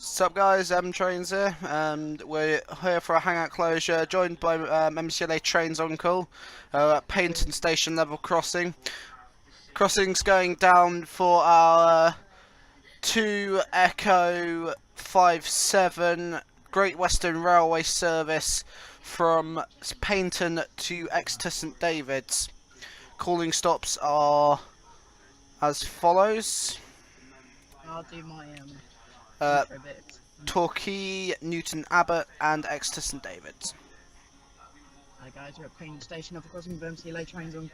Sup guys, Trains here, and we're here for a hangout closure, joined by MCLA Trains on call at Paignton Station level crossing. Crossing's going down for our 2 Echo 57 Great Western Railway service from Paignton to Exeter St David's. Calling stops are as follows. I'll do my intro bit. Torquay, Newton Abbot, and Exeter St David's. Hi guys, we're at Paignton Station of crossing with MCLA Trains on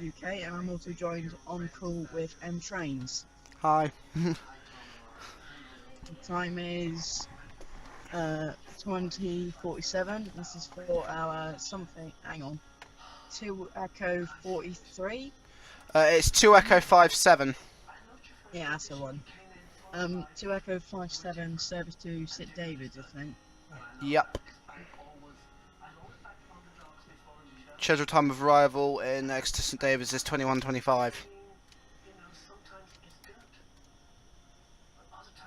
UK, and I'm also joined on call with M Trains. Hi. The time is 20:47. This is for our something. Hang on, 2 Echo 43. It's 2 Echo 57. Yeah, that's the one. 2 Echo 57 service to St David's, I think. Yep. Scheduled time of arrival in Exeter St David's is 21:25.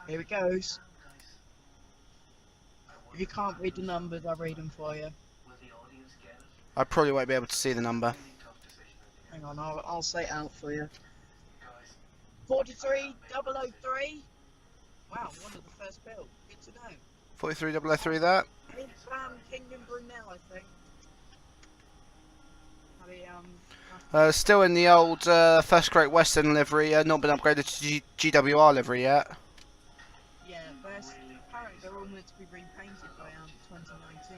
Here it goes. If you can't read the numbers, I'll read them for you. I probably won't be able to see the number. Hang on, I'll say it out for you. 43003. Wow, one of the first built. Good to know. 43003 that. Kingdom Brunel, I think. Still in the old First Great Western livery, not been upgraded to GWR livery yet. Yeah, apparently they're all meant to be repainted by 2019.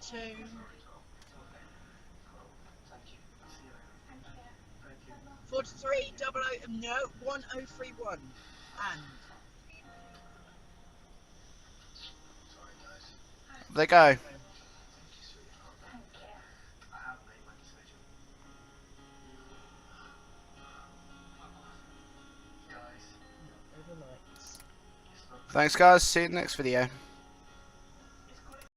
2 4300 no 1031 and There they go. Thanks guys, see you in the next video.